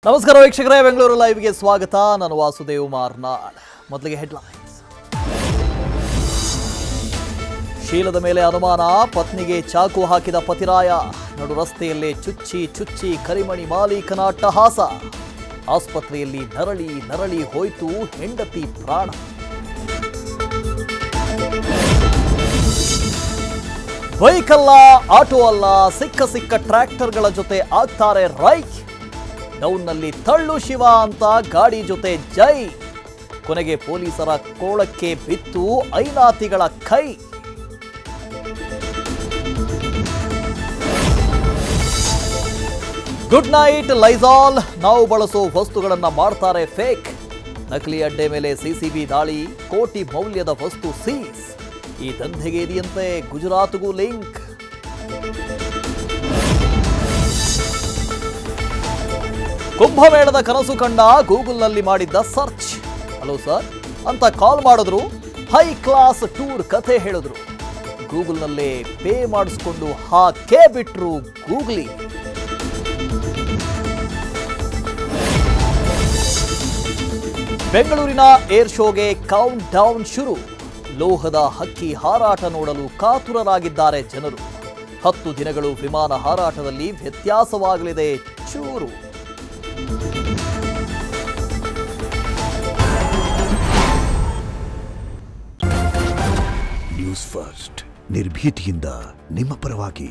ನಮಸ್ಕಾರ ವೀಕ್ಷಕರೇ, ಬೆಂಗಳೂರು ಲೈವ್ಗೆ ಸ್ವಾಗತ. ನಾನು ವಾಸುದೇವ್ ಮಾರ್ನಾಳ್. ಮೊದಲಿಗೆ ಹೆಡ್ಲೈನ್ಸ್. ಶೀಲದ ಮೇಲೆ ಅನುಮಾನ, ಪತ್ನಿಗೆ ಚಾಕು ಹಾಕಿದ ಪತಿರಾಯ. ನಡು ರಸ್ತೆಯಲ್ಲೇ ಚುಚ್ಚಿ ಕರಿಮಣಿ ಮಾಲೀಕನ ಅಟ್ಟಹಾಸ. ಆಸ್ಪತ್ರೆಯಲ್ಲಿ ನರಳಿ ಹೋಯ್ತು ಹೆಂಡತಿ ಪ್ರಾಣ. ಬೈಕ್ ಅಲ್ಲ, ಆಟೋ ಅಲ್ಲ, ಸಿಕ್ಕ ಟ್ರ್ಯಾಕ್ಟರ್ಗಳ ಜೊತೆ ಆಗ್ತಾರೆ ರೈ. ಡೌನ್ನಲ್ಲಿ ತಳ್ಳು ಶಿವ ಅಂತ ಗಾಡಿ ಜೊತೆ ಜೈ. ಕೊನೆಗೆ ಪೊಲೀಸರ ಕೋಳಕ್ಕೆ ಬಿತ್ತು ಐನಾತಿಗಳ ಕೈ. Good night Lysol. ನಾವು ಬಳಸೋ ವಸ್ತುಗಳನ್ನ ಮಾಡ್ತಾರೆ ಫೇಕ್. ನಕಲಿ ಅಡ್ಡೆ ಮೇಲೆ ಸಿಸಿಬಿ ದಾಳಿ, ಕೋಟಿ ಮೌಲ್ಯದ ವಸ್ತು ಸೀಸ್. ಈ ದಂಧೆಗೆ ಇದೆಯಂತೆ ಗುಜರಾತ್ಗೂ ಲಿಂಕ್. ಕುಂಭಮೇಳದ ಕನಸು ಕಂಡ ಗೂಗಲ್ನಲ್ಲಿ ಮಾಡಿದ್ದ ಸರ್ಚ್. ಹಲೋ ಸರ್ ಅಂತ ಕಾಲ್ ಮಾಡಿದ್ರು, ಹೈ ಕ್ಲಾಸ್ ಟೂರ್ ಕಥೆ ಹೇಳಿದ್ರು. ಗೂಗಲ್ನಲ್ಲೇ ಪೇ ಮಾಡಿಸ್ಕೊಂಡು ಹಾಕೇ ಬಿಟ್ರು ಗೂಗ್ಲಿ. ಬೆಂಗಳೂರಿನ ಏರ್ ಶೋಗೆ ಕೌಂಟ್ ಡೌನ್ ಶುರು. ಲೋಹದ ಹಕ್ಕಿ ಹಾರಾಟ ನೋಡಲು ಕಾತುರರಾಗಿದ್ದಾರೆ ಜನರು. 10 ದಿನಗಳು ವಿಮಾನ ಹಾರಾಟದಲ್ಲಿ ವ್ಯತ್ಯಾಸವಾಗಲಿದೆ ಚೂರು. ನ್ಯೂಸ್ ಫಸ್ಟ್, ನಿರ್ಭೀತಿಯಿಂದ ನಿಮ್ಮ ಪರವಾಗಿ.